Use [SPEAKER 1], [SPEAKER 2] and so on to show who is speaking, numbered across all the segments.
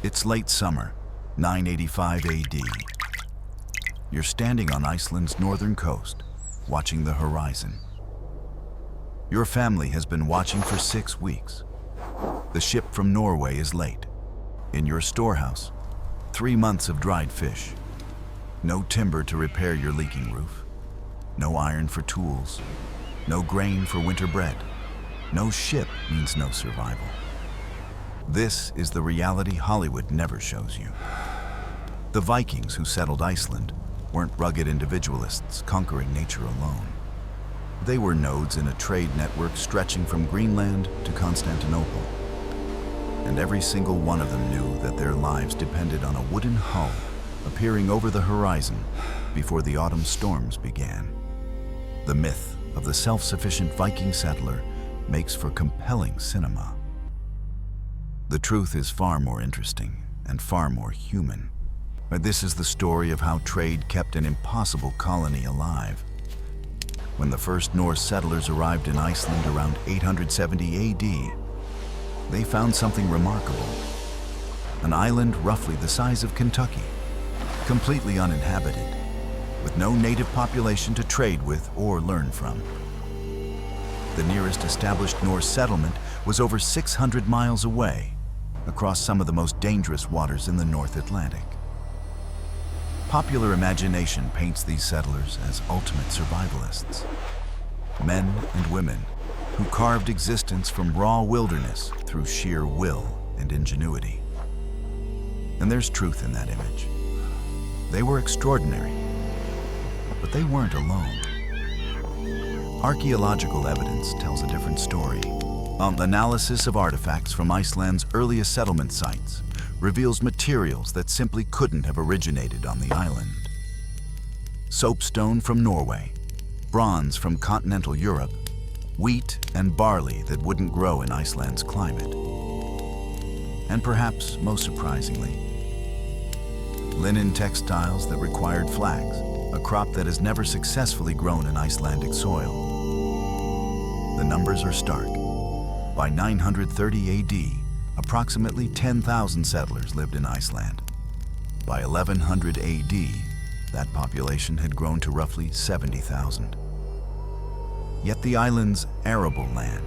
[SPEAKER 1] It's late summer, 985 AD. You're standing on Iceland's northern coast, watching the horizon. Your family has been watching for 6 weeks. The ship from Norway is late. In your storehouse, 3 months of dried fish. No timber to repair your leaking roof. No iron for tools. No grain for winter bread. No ship means no survival. This is the reality Hollywood never shows you. The Vikings who settled Iceland weren't rugged individualists conquering nature alone. They were nodes in a trade network stretching from Greenland to Constantinople. And every single one of them knew that their lives depended on a wooden hull appearing over the horizon before the autumn storms began. The myth of the self-sufficient Viking settler makes for compelling cinema. The truth is far more interesting and far more human. But this is the story of how trade kept an impossible colony alive. When the first Norse settlers arrived in Iceland around 870 AD, they found something remarkable. An island roughly the size of Kentucky, completely uninhabited, with no native population to trade with or learn from. The nearest established Norse settlement was over 600 miles away, across some of the most dangerous waters in the North Atlantic. Popular imagination paints these settlers as ultimate survivalists, men and women who carved existence from raw wilderness through sheer will and ingenuity. And there's truth in that image. They were extraordinary, but they weren't alone. Archaeological evidence tells a different story. Analysis of artifacts from Iceland's earliest settlement sites reveals materials that simply couldn't have originated on the island. Soapstone from Norway, bronze from continental Europe, wheat and barley that wouldn't grow in Iceland's climate. And perhaps most surprisingly, linen textiles that required flax, a crop that has never successfully grown in Icelandic soil. The numbers are stark. By 930 AD, approximately 10,000 settlers lived in Iceland. By 1100 AD, that population had grown to roughly 70,000. Yet the island's arable land,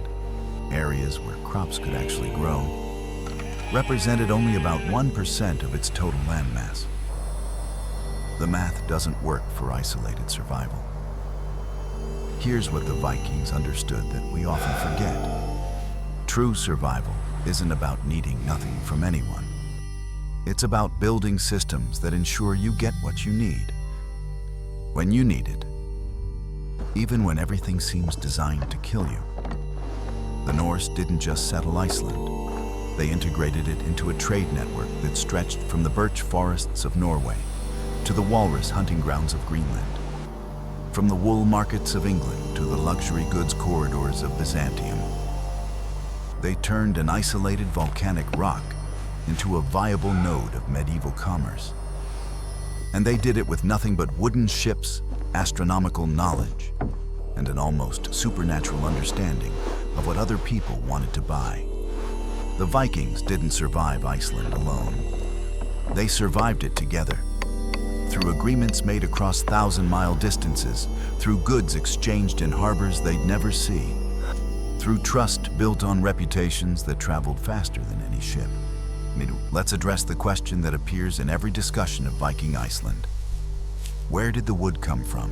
[SPEAKER 1] areas where crops could actually grow, represented only about 1% of its total landmass. The math doesn't work for isolated survival. Here's what the Vikings understood that we often forget. True survival isn't about needing nothing from anyone. It's about building systems that ensure you get what you need, when you need it, even when everything seems designed to kill you. The Norse didn't just settle Iceland. They integrated it into a trade network that stretched from the birch forests of Norway to the walrus hunting grounds of Greenland, from the wool markets of England to the luxury goods corridors of Byzantium. They turned an isolated volcanic rock into a viable node of medieval commerce. And they did it with nothing but wooden ships, astronomical knowledge, and an almost supernatural understanding of what other people wanted to buy. The Vikings didn't survive Iceland alone. They survived it together, through agreements made across 1,000-mile distances, through goods exchanged in harbors they'd never see, through trust built on reputations that traveled faster than any ship. Let's address the question that appears in every discussion of Viking Iceland. Where did the wood come from?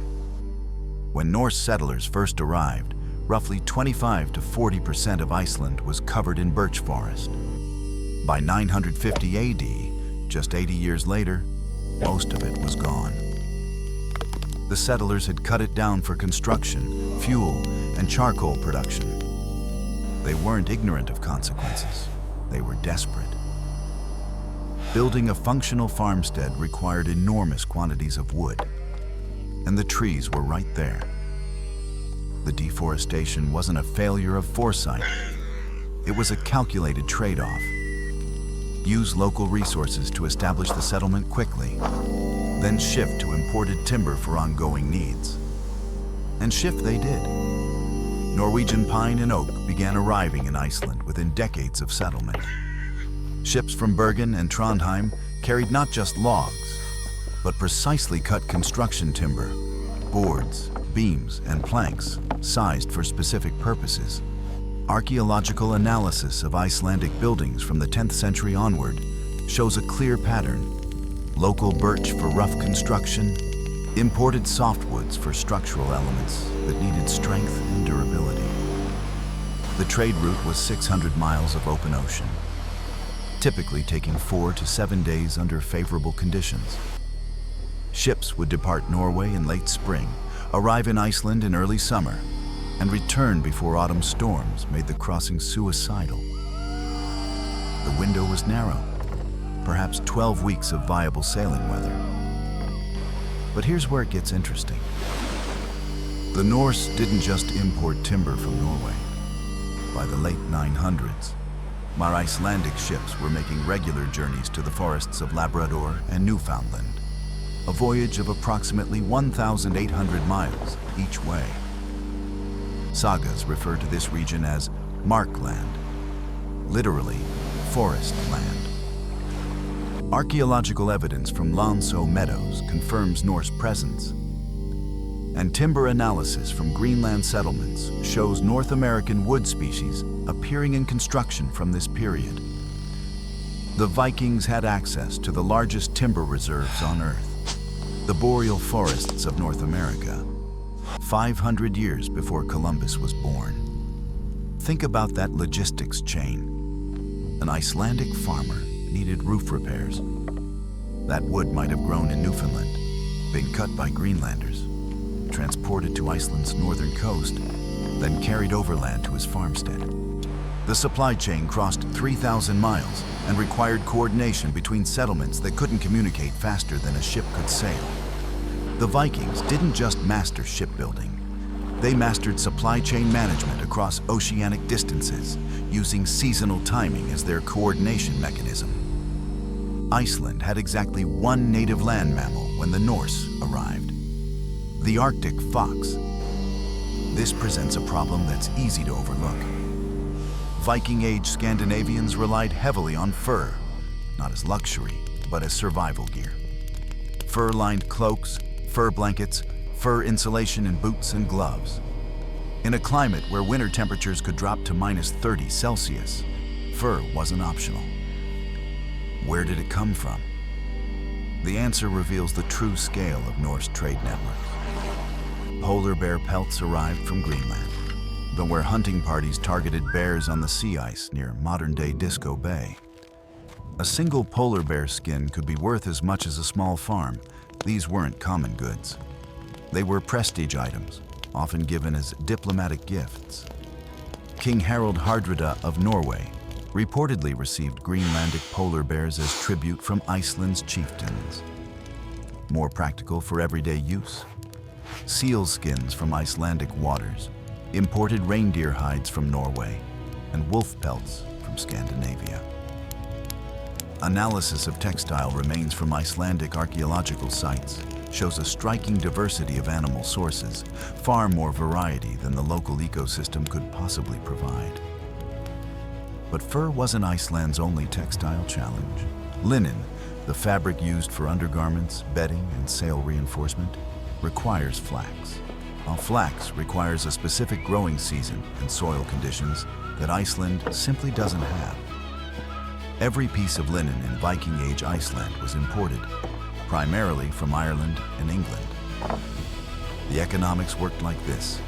[SPEAKER 1] When Norse settlers first arrived, roughly 25 to 40% of Iceland was covered in birch forest. By 950 AD, just 80 years later, most of it was gone. The settlers had cut it down for construction, fuel, and charcoal production. They weren't ignorant of consequences. They were desperate. Building a functional farmstead required enormous quantities of wood, and the trees were right there. The deforestation wasn't a failure of foresight. It was a calculated trade-off. Use local resources to establish the settlement quickly, then shift to imported timber for ongoing needs. And shift they did. Norwegian pine and oak began arriving in Iceland within decades of settlement. Ships from Bergen and Trondheim carried not just logs, but precisely cut construction timber, boards, beams, and planks sized for specific purposes. Archaeological analysis of Icelandic buildings from the 10th century onward shows a clear pattern. Local birch for rough construction, imported softwoods for structural elements that needed strength and durability. The trade route was 600 miles of open ocean, typically taking 4 to 7 days under favorable conditions. Ships would depart Norway in late spring, arrive in Iceland in early summer, and return before autumn storms made the crossing suicidal. The window was narrow, perhaps 12 weeks of viable sailing weather. But here's where it gets interesting. The Norse didn't just import timber from Norway. By the late 900s, our Icelandic ships were making regular journeys to the forests of Labrador and Newfoundland, a voyage of approximately 1,800 miles each way. Sagas refer to this region as Markland, literally forest land. Archaeological evidence from Lonsö Meadows confirms Norse presence, and timber analysis from Greenland settlements shows North American wood species appearing in construction from this period. The Vikings had access to the largest timber reserves on Earth, the boreal forests of North America, 500 years before Columbus was born. Think about that logistics chain. An Icelandic farmer needed roof repairs. That wood might have grown in Newfoundland, been cut by Greenlanders, transported to Iceland's northern coast, then carried overland to his farmstead. The supply chain crossed 3,000 miles and required coordination between settlements that couldn't communicate faster than a ship could sail. The Vikings didn't just master shipbuilding. They mastered supply chain management across oceanic distances, using seasonal timing as their coordination mechanism. Iceland had exactly one native land mammal when the Norse arrived: the Arctic fox. This presents a problem that's easy to overlook. Viking Age Scandinavians relied heavily on fur, not as luxury, but as survival gear. Fur-lined cloaks, fur blankets, fur insulation in boots and gloves. In a climate where winter temperatures could drop to -30 Celsius, fur wasn't optional. Where did it come from? The answer reveals the true scale of Norse trade networks. Polar bear pelts arrived from Greenland, but where hunting parties targeted bears on the sea ice near modern-day Disco Bay. A single polar bear skin could be worth as much as a small farm. These weren't common goods. They were prestige items, often given as diplomatic gifts. King Harald Hardrada of Norway reportedly received Greenlandic polar bears as tribute from Iceland's chieftains. More practical for everyday use, seal skins from Icelandic waters, imported reindeer hides from Norway, and wolf pelts from Scandinavia. Analysis of textile remains from Icelandic archaeological sites shows a striking diversity of animal sources, far more variety than the local ecosystem could possibly provide. But fur wasn't Iceland's only textile challenge. Linen, the fabric used for undergarments, bedding, and sail reinforcement, requires flax, while flax requires a specific growing season and soil conditions that Iceland simply doesn't have. Every piece of linen in Viking Age Iceland was imported, primarily from Ireland and England. The economics worked like this.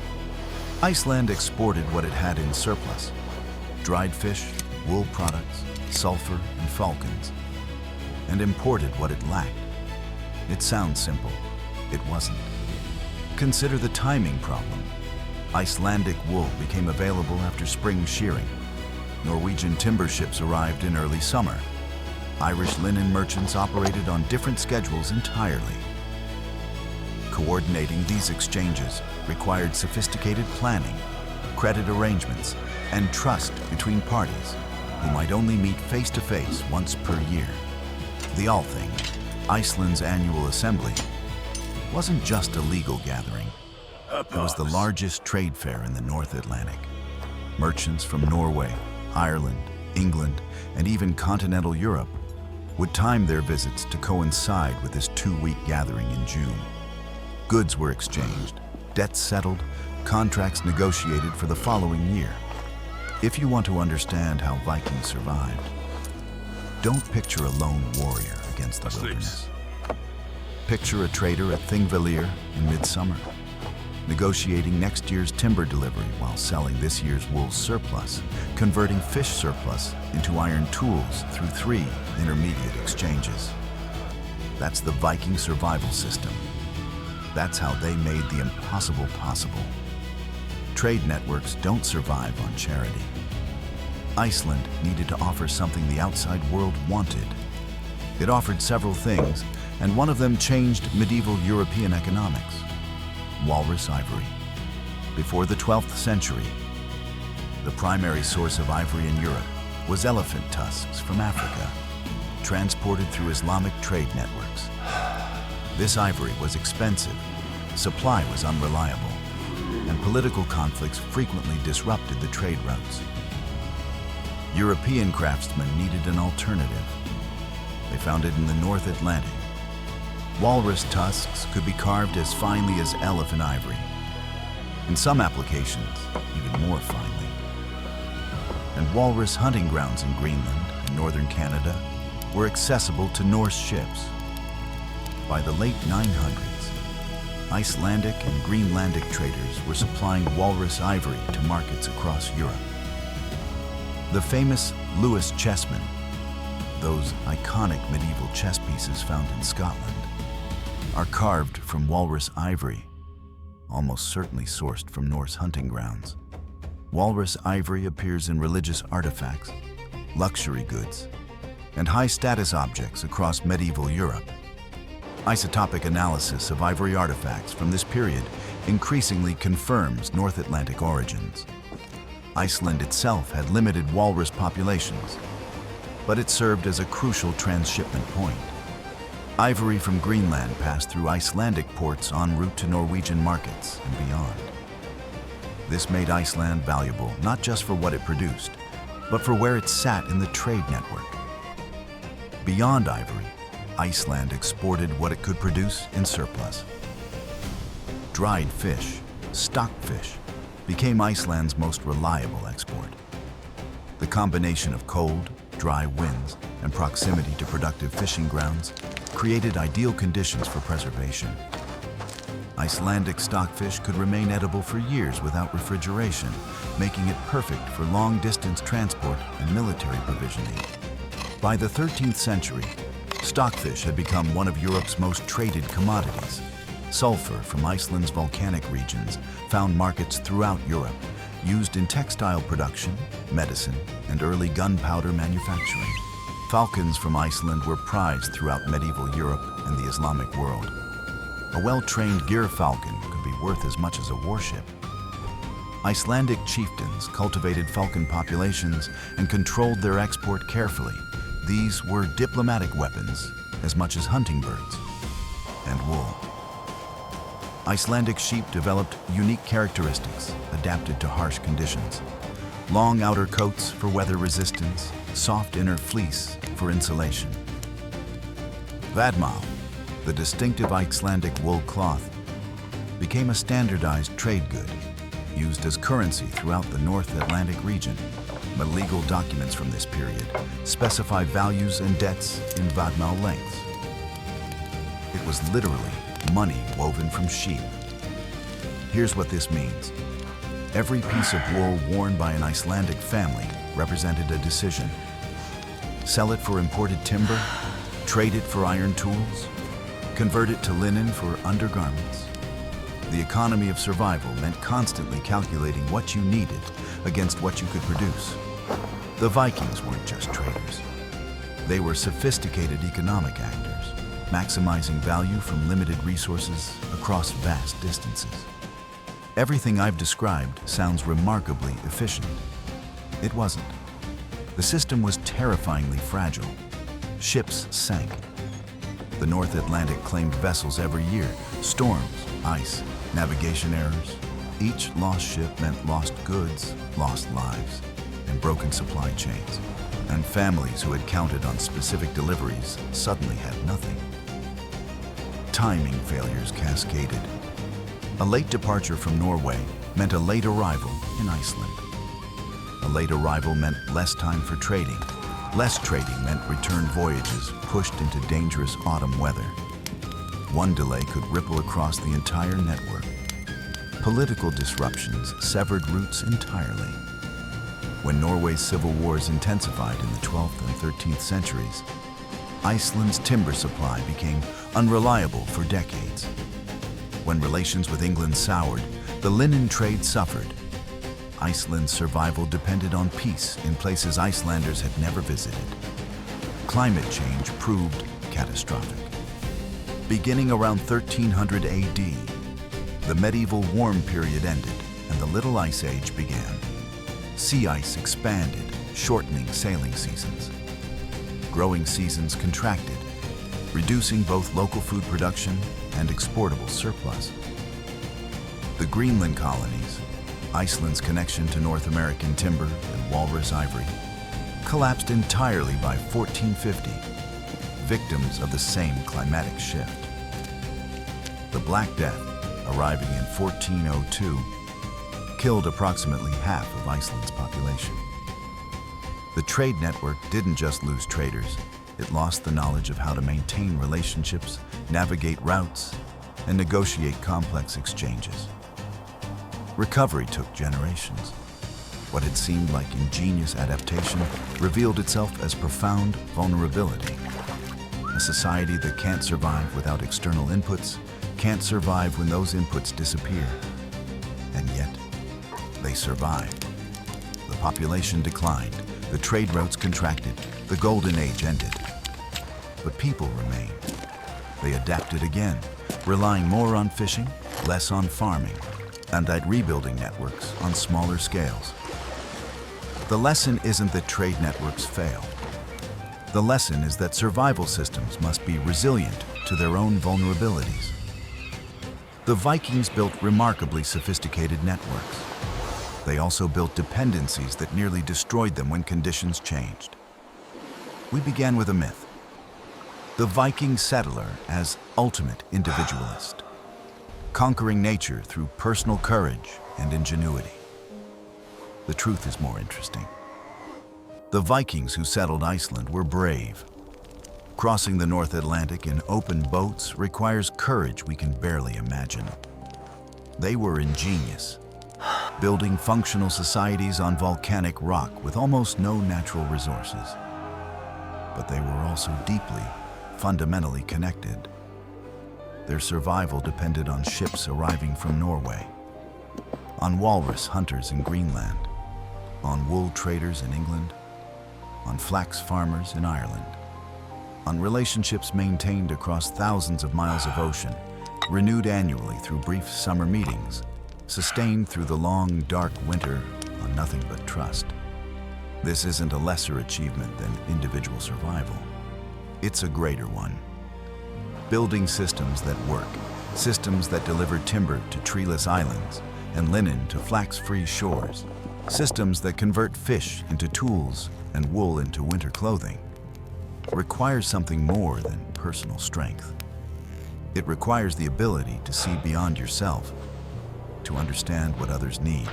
[SPEAKER 1] Iceland exported what it had in surplus: dried fish, wool products, sulfur, and falcons, and imported what it lacked. It sounds simple. It wasn't. Consider the timing problem. Icelandic wool became available after spring shearing. Norwegian timber ships arrived in early summer. Irish linen merchants operated on different schedules entirely. Coordinating these exchanges required sophisticated planning, credit arrangements, and trust between parties who might only meet face-to-face once per year. The Althing, Iceland's annual assembly, wasn't just a legal gathering. It was the largest trade fair in the North Atlantic. Merchants from Norway, Ireland, England, and even continental Europe would time their visits to coincide with this 2-week gathering in June. Goods were exchanged, debts settled, contracts negotiated for the following year. If you want to understand how Vikings survived, don't picture a lone warrior against the wilderness. Picture a trader at Thingvellir in midsummer, negotiating next year's timber delivery while selling this year's wool surplus, converting fish surplus into iron tools through 3 intermediate exchanges. That's the Viking survival system. That's how they made the impossible possible. Trade networks don't survive on charity. Iceland needed to offer something the outside world wanted. It offered several things, and one of them changed medieval European economics: walrus ivory. Before the 12th century, the primary source of ivory in Europe was elephant tusks from Africa, transported through Islamic trade networks. This ivory was expensive, supply was unreliable, and political conflicts frequently disrupted the trade routes. European craftsmen needed an alternative. They found it in the North Atlantic. Walrus tusks could be carved as finely as elephant ivory. In some applications, even more finely. And walrus hunting grounds in Greenland and northern Canada were accessible to Norse ships. By the late 900s, Icelandic and Greenlandic traders were supplying walrus ivory to markets across Europe. The famous Lewis chessmen, those iconic medieval chess pieces found in Scotland, are carved from walrus ivory, almost certainly sourced from Norse hunting grounds. Walrus ivory appears in religious artifacts, luxury goods, and high-status objects across medieval Europe. Isotopic analysis of ivory artifacts from this period increasingly confirms North Atlantic origins. Iceland itself had limited walrus populations, but it served as a crucial transshipment point. Ivory from Greenland passed through Icelandic ports en route to Norwegian markets and beyond. This made Iceland valuable not just for what it produced, but for where it sat in the trade network. Beyond ivory, Iceland exported what it could produce in surplus. Dried fish, stockfish, became Iceland's most reliable export. The combination of cold, dry winds and proximity to productive fishing grounds created ideal conditions for preservation. Icelandic stockfish could remain edible for years without refrigeration, making it perfect for long-distance transport and military provisioning. By the 13th century, stockfish had become one of Europe's most traded commodities. Sulfur from Iceland's volcanic regions found markets throughout Europe, used in textile production, medicine, and early gunpowder manufacturing. Falcons from Iceland were prized throughout medieval Europe and the Islamic world. A well-trained gyrfalcon could be worth as much as a warship. Icelandic chieftains cultivated falcon populations and controlled their export carefully. These were diplomatic weapons as much as hunting birds and wool. Icelandic sheep developed unique characteristics adapted to harsh conditions. Long outer coats for weather resistance, soft inner fleece for insulation. Vadmal, the distinctive Icelandic wool cloth, became a standardized trade good, used as currency throughout the North Atlantic region. But legal documents from this period specify values and debts in Vadmal lengths. It was literally money woven from sheep. Here's what this means. Every piece of wool worn by an Icelandic family represented a decision. Sell it for imported timber, trade it for iron tools, convert it to linen for undergarments. The economy of survival meant constantly calculating what you needed against what you could produce. The Vikings weren't just traders. They were sophisticated economic actors, maximizing value from limited resources across vast distances. Everything I've described sounds remarkably efficient. It wasn't. The system was terrifyingly fragile. Ships sank. The North Atlantic claimed vessels every year. Storms, ice, navigation errors. Each lost ship meant lost goods, lost lives, and broken supply chains. and families who had counted on specific deliveries suddenly had nothing. Timing failures cascaded. A late departure from Norway meant a late arrival in Iceland. A late arrival meant less time for trading. Less trading meant return voyages pushed into dangerous autumn weather. One delay could ripple across the entire network. Political disruptions severed routes entirely. When Norway's civil wars intensified in the 12th and 13th centuries, Iceland's timber supply became unreliable for decades. When relations with England soured, the linen trade suffered. Iceland's survival depended on peace in places Icelanders had never visited. Climate change proved catastrophic. Beginning around 1300 AD, the medieval warm period ended and the Little Ice Age began. Sea ice expanded, shortening sailing seasons. Growing seasons contracted, reducing both local food production and exportable surplus. The Greenland colonies, Iceland's connection to North American timber and walrus ivory, collapsed entirely by 1450, victims of the same climatic shift. The Black Death, arriving in 1402, killed approximately half of Iceland's population. The trade network didn't just lose traders, it lost the knowledge of how to maintain relationships, navigate routes, and negotiate complex exchanges. Recovery took generations. What had seemed like ingenious adaptation revealed itself as profound vulnerability. A society that can't survive without external inputs, can't survive when those inputs disappear. And yet, they survived. The population declined, the trade routes contracted, the golden age ended. But people remained. They adapted again, relying more on fishing, less on farming, and rebuilding networks on smaller scales. The lesson isn't that trade networks fail. The lesson is that survival systems must be resilient to their own vulnerabilities. The Vikings built remarkably sophisticated networks. They also built dependencies that nearly destroyed them when conditions changed. We began with a myth. The Viking settler as ultimate individualist, conquering nature through personal courage and ingenuity. The truth is more interesting. The Vikings who settled Iceland were brave. Crossing the North Atlantic in open boats requires courage we can barely imagine. They were ingenious, building functional societies on volcanic rock with almost no natural resources. But they were also deeply, fundamentally connected. Their survival depended on ships arriving from Norway, on walrus hunters in Greenland, on wool traders in England, on flax farmers in Ireland, on relationships maintained across thousands of miles of ocean, renewed annually through brief summer meetings, sustained through the long, dark winter on nothing but trust. This isn't a lesser achievement than individual survival. It's a greater one. Building systems that work, systems that deliver timber to treeless islands and linen to flax-free shores, systems that convert fish into tools and wool into winter clothing, requires something more than personal strength. It requires the ability to see beyond yourself, to understand what others need,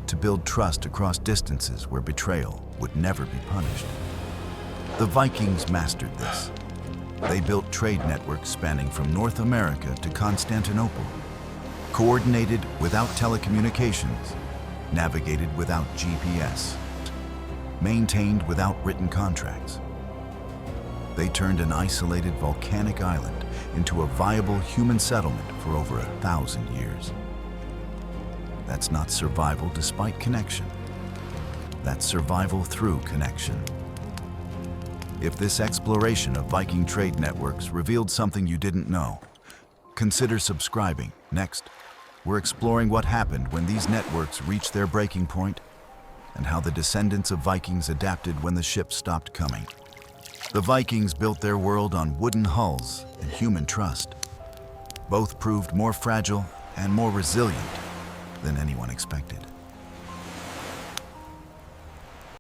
[SPEAKER 1] to build trust across distances where betrayal would never be punished. The Vikings mastered this. They built trade networks spanning from North America to Constantinople, coordinated without telecommunications, navigated without GPS, maintained without written contracts. They turned an isolated volcanic island into a viable human settlement for over 1,000 years. That's not survival despite connection. That's survival through connection. If this exploration of Viking trade networks revealed something you didn't know, consider subscribing. Next, we're exploring what happened when these networks reached their breaking point and how the descendants of Vikings adapted when the ships stopped coming. The Vikings built their world on wooden hulls and human trust. Both proved more fragile and more resilient than anyone expected.